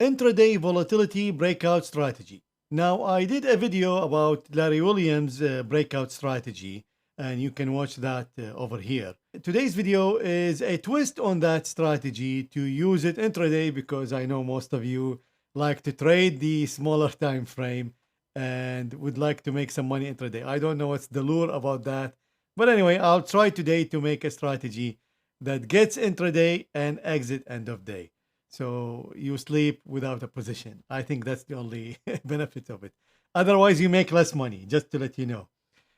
Intraday Volatility Breakout Strategy. Now, I did a video about Larry Williams' breakout strategy, and you can watch that over here. Today's video is a twist on that strategy to use it intraday, because I know most of you like to trade the smaller time frame and would like to make some money intraday. I don't know what's the lure about that, but anyway, I'll try today to make a strategy that gets intraday and exit end of day. So you sleep without a position. I think that's the only benefit of it. Otherwise, you make less money, just to let you know.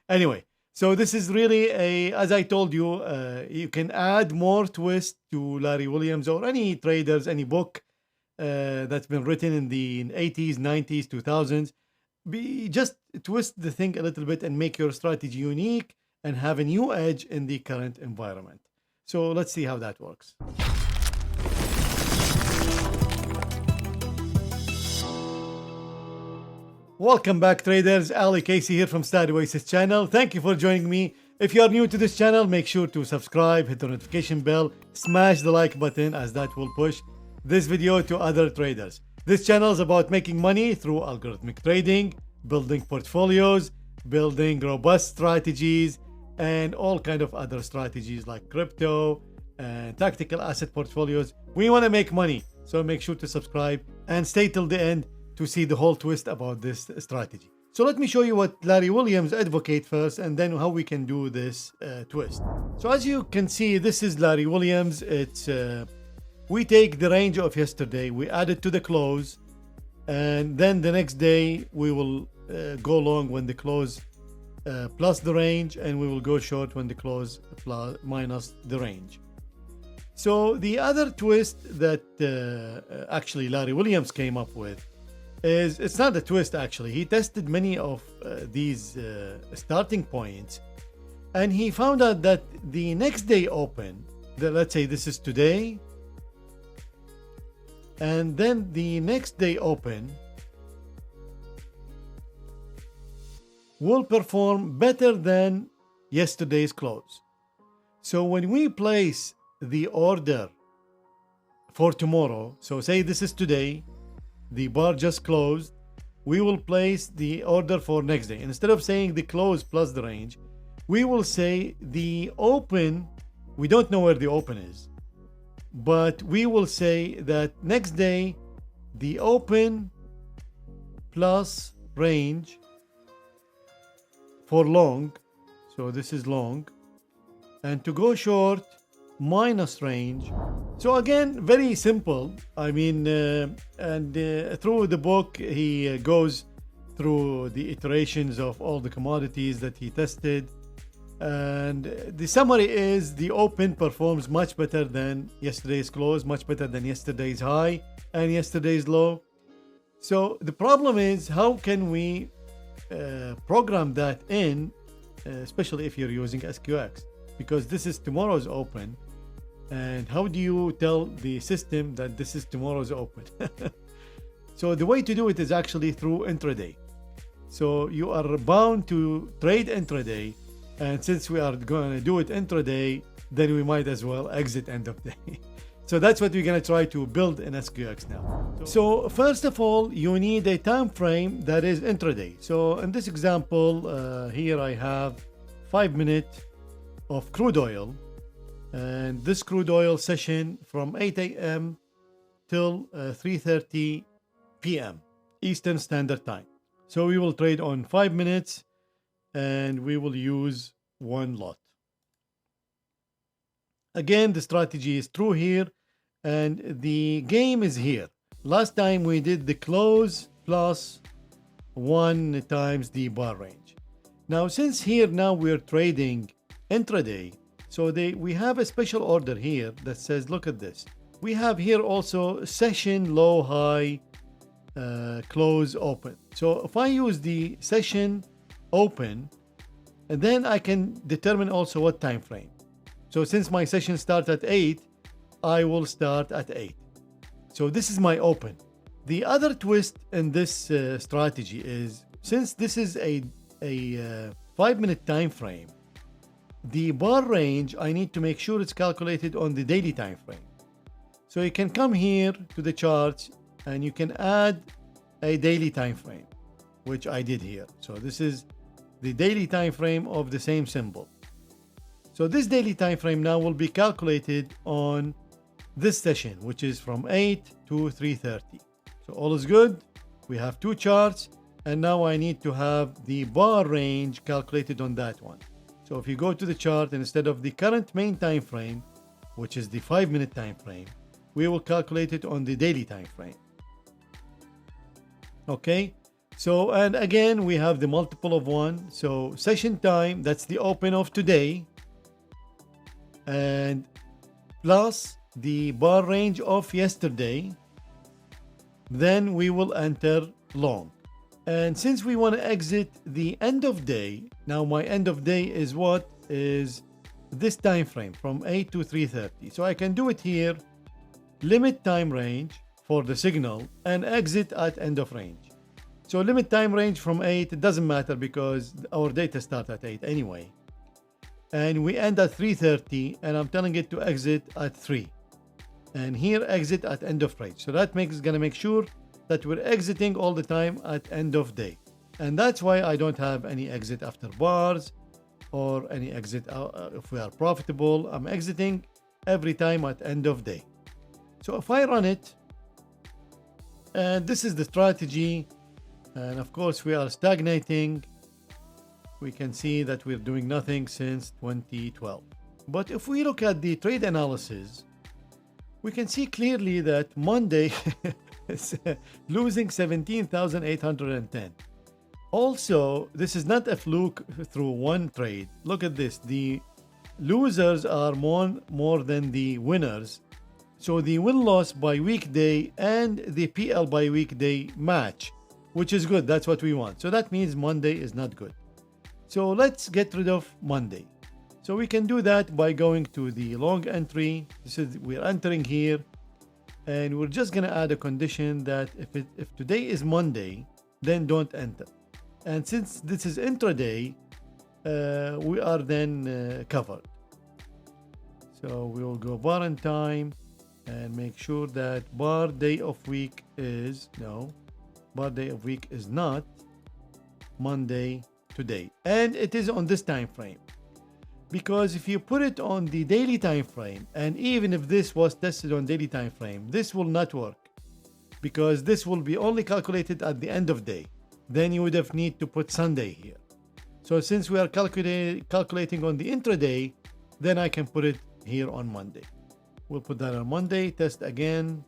Anyway, so this is really as I told you, you can add more twist to Larry Williams or any traders, any book that's been written in the 80s, 90s, 2000s. Just twist the thing a little bit and make your strategy unique and have a new edge in the current environment. So let's see how that works. Welcome back, traders. Ali Casey here from StrategyQuant channel. Thank you for joining me. If you are new to this channel, make sure to subscribe, hit the notification bell, smash the like button, as that will push this video to other traders. This channel is about making money through algorithmic trading, building portfolios, building robust strategies, and all kind of other strategies like crypto and tactical asset portfolios. We want to make money, so make sure to subscribe and stay till the end to see the whole twist about this strategy. So let me show you what Larry Williams advocates first, and then how we can do this twist. So as you can see, this is Larry Williams. It's we take the range of yesterday, we add it to the close, and then the next day we will go long when the close plus the range, and we will go short when the close minus the range. So the other twist that actually Larry Williams came up with is, it's not a twist actually. He tested many of these starting points, and he found out that the next day open, let's say this is today, and then the next day open will perform better than yesterday's close. So when we place the order for tomorrow, so say this is today, the bar just closed, we will place the order for next day. Instead of saying the close plus the range, we will say the open. We don't know where the open is, but we will say that next day the open plus range for long, so this is long, and to go short minus range. So again, very simple. I mean, through the book he goes through the iterations of all the commodities that he tested, and the summary is the open performs much better than yesterday's close, much better than yesterday's high and yesterday's low. So the problem is, how can we program that in, especially if you're using SQX, because this is tomorrow's open, and how do you tell the system that this is tomorrow's open? So the way to do it is actually through intraday. So you are bound to trade intraday, and since we are going to do it intraday, then we might as well exit end of day. So that's what we're going to try to build in SQX now. So first of all, you need a time frame that is intraday. So in this example, here I have 5 minutes of crude oil, and this crude oil session from 8 a.m. till 3:30 p.m. Eastern Standard Time. So we will trade on 5 minutes, and we will use one lot. Again, the strategy is true here, and the game is here. Last time we did the close plus 1 times the bar range. Now, since here now we're trading intraday, so we have a special order here that says, look at this. We have here also session low, high, close, open. So if I use the session open, and then I can determine also what time frame. So since my session starts at 8, I will start at 8. So this is my open. The other twist in this strategy is, since this is a 5-minute time frame, the bar range, I need to make sure it's calculated on the daily time frame. So you can come here to the charts, and you can add a daily time frame, which I did here. So this is the daily time frame of the same symbol. So this daily time frame now will be calculated on this session, which is from 8 to 3:30. So all is good. We have two charts, and now I need to have the bar range calculated on that one. So if you go to the chart, and instead of the current main time frame, which is the 5-minute time frame, we will calculate it on the daily time frame. Okay, so and again we have the multiple of 1. So session time, that's the open of today, and plus the bar range of yesterday, then we will enter long. And since we want to exit the end of day, now my end of day is what? Is this time frame from 8 to 3:30. So I can do it here, limit time range for the signal, and exit at end of range. So limit time range from 8, it doesn't matter because our data start at 8 anyway. And we end at 3:30, and I'm telling it to exit at 3. And here exit at end of range. So that gonna make sure that we're exiting all the time at end of day. And that's why I don't have any exit after bars or any exit if we are profitable. I'm exiting every time at end of day. So if I run it, and this is the strategy, and of course we are stagnating, we can see that we're doing nothing since 2012. But if we look at the trade analysis, we can see clearly that Monday is losing 17,810. Also, this is not a fluke through one trade. Look at this. The losers are more than the winners. So the win-loss by weekday and the PL by weekday match, which is good. That's what we want. So that means Monday is not good. So let's get rid of Monday. So we can do that by going to the long entry. This is, we're entering here, and we're just going to add a condition that if today is Monday, then don't enter. And since this is intraday, we are then covered. So we will go bar and time and make sure that bar day of week is, no, bar day of week is not Monday today. And it is on this time frame. Because if you put it on the daily time frame, and even if this was tested on daily time frame, this will not work, because this will be only calculated at the end of day. Then you would have need to put Sunday here. So since we are calculating on the intraday, then I can put it here on Monday. We'll put that on Monday, test again,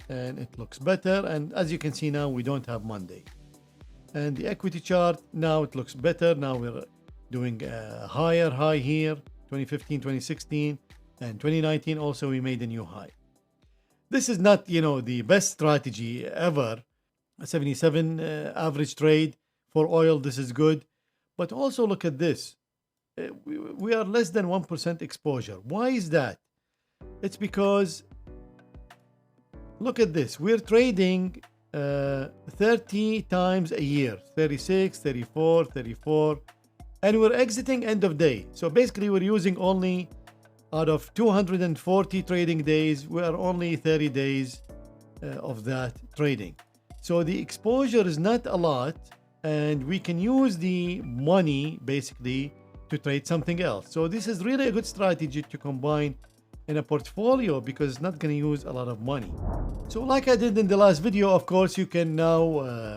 and it looks better. And as you can see now, we don't have Monday. And the equity chart, now it looks better. Now we're doing a higher high here, 2015, 2016, and 2019 also we made a new high. This is not, the best strategy ever. A 77 average trade for oil, this is good. But also look at this. We are less than 1% exposure. Why is that? It's because, look at this. We're trading 30 times a year, 36, 34, 34. And we're exiting end of day. So basically we're using only, out of 240 trading days, we are only 30 days of that trading. So the exposure is not a lot, and we can use the money basically to trade something else. So this is really a good strategy to combine in a portfolio because it's not going to use a lot of money. So like I did in the last video, of course, you can now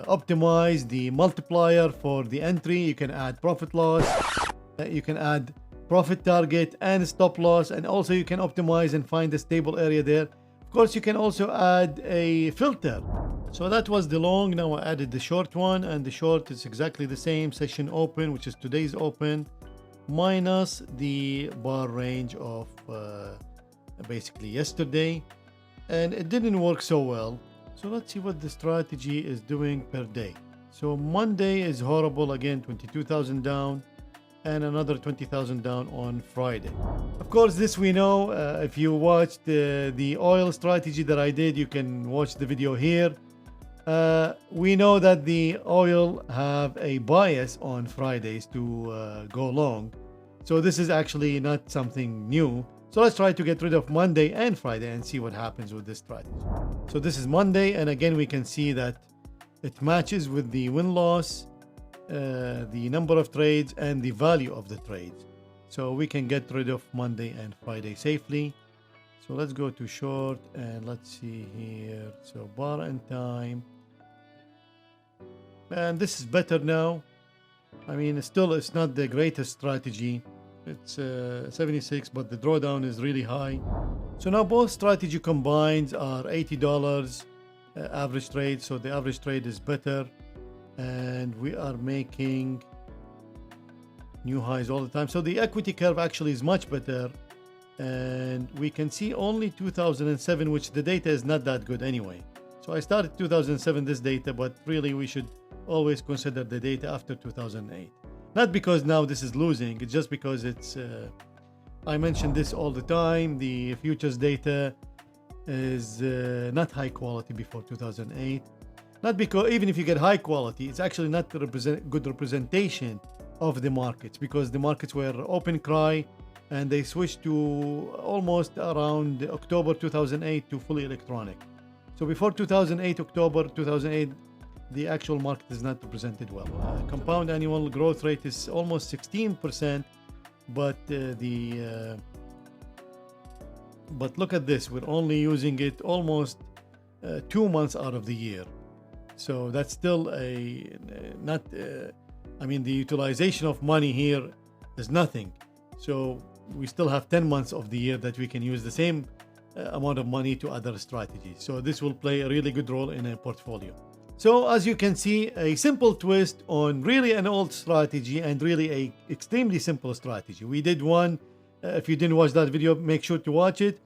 optimize the multiplier for the entry. You can add profit loss, you can add profit target and stop loss, and also you can optimize and find a stable area there. Of course, you can also add a filter. So that was the long. Now I added the short one, and the short is exactly the same session open, which is today's open, minus the bar range of basically yesterday. And it didn't work so well. So let's see what the strategy is doing per day. So Monday is horrible again, 22,000 down, and another 20,000 down on Friday. Of course, this we know. If you watched the oil strategy that I did, you can watch the video here. We know that the oil have a bias on Fridays to go long. So this is actually not something new. So let's try to get rid of Monday and Friday and see what happens with this strategy. So this is Monday, and again we can see that it matches with the win-loss, the number of trades, and the value of the trades. So we can get rid of Monday and Friday safely. So let's go to short and let's see here. So bar and time. And this is better now. I mean, still it's not the greatest strategy. It's 76, but the drawdown is really high. So now both strategy combined are $80 average trade. So the average trade is better. And we are making new highs all the time. So the equity curve actually is much better. And we can see only 2007, which the data is not that good anyway. So I started 2007 this data, but really we should always consider the data after 2008. Not because now this is losing, it's just because it's I mentioned this all the time, the futures data is not high quality before 2008. Not because even if you get high quality, it's actually not good representation of the markets, because the markets were open cry and they switched to almost around October 2008 to fully electronic. So before 2008, October 2008, the actual market is not represented well. Compound annual growth rate is almost 16%, but but look at this, we're only using it almost 2 months out of the year. So that's still not I mean, the utilization of money here is nothing. So we still have 10 months of the year that we can use the same amount of money to other strategies. So this will play a really good role in a portfolio. So as you can see, a simple twist on really an old strategy and really a extremely simple strategy. We did one, if you didn't watch that video, make sure to watch it,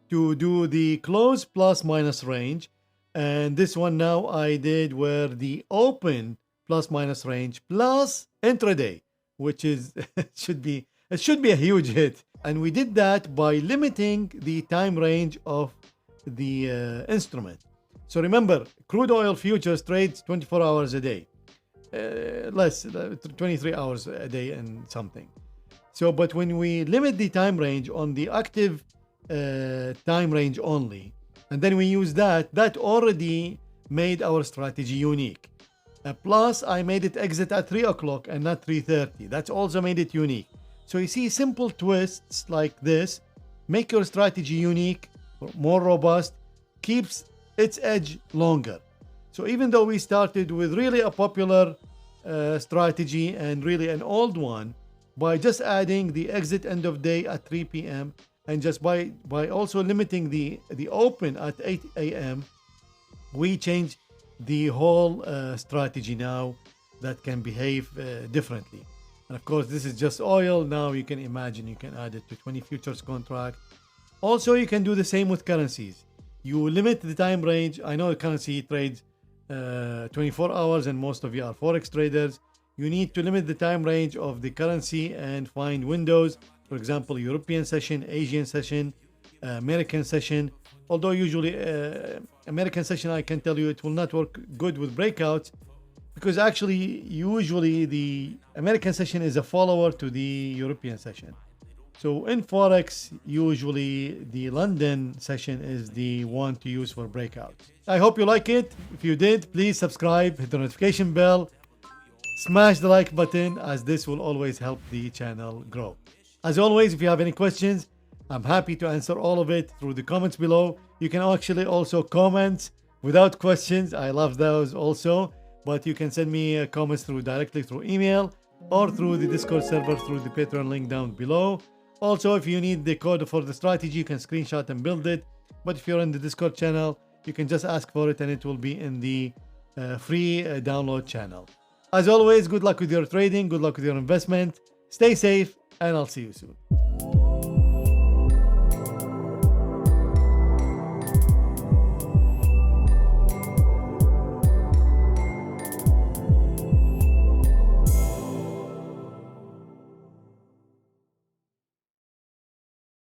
to do the close plus minus range. And this one now I did where the open plus minus range plus intraday, which is it should be a huge hit. And we did that by limiting the time range of the instrument. So remember, crude oil futures trades 24 hours a day, less 23 hours a day and something. So but when we limit the time range on the active time range only, and then we use that already made our strategy unique. Plus I made it exit at 3 o'clock and not 3:30. That's also made it unique. So you see, simple twists like this make your strategy unique, more robust, keeps its edge longer. So even though we started with really a popular strategy and really an old one, by just adding the exit end of day at 3 p.m. and just by also limiting the open at 8 a.m., we change the whole strategy now that can behave differently. And of course, this is just oil. Now you can imagine you can add it to 20 futures contract. Also, you can do the same with currencies. You limit the time range. I know the currency trades 24 hours and most of you are Forex traders. You need to limit the time range of the currency and find windows. For example, European session, Asian session, American session. Although usually American session, I can tell you it will not work good with breakouts, because actually usually the American session is a follower to the European session. So in Forex, usually the London session is the one to use for breakouts. I hope you like it. If you did, please subscribe, hit the notification bell, smash the like button, as this will always help the channel grow. As always, if you have any questions, I'm happy to answer all of it through the comments below. You can actually also comment without questions. I love those also. But you can send me comments directly through email or through the Discord server through the Patreon link down below. Also, if you need the code for the strategy, you can screenshot and build it. But if you're in the Discord channel, you can just ask for it and it will be in the free download channel. As always, good luck with your trading, good luck with your investment. Stay safe, and I'll see you soon.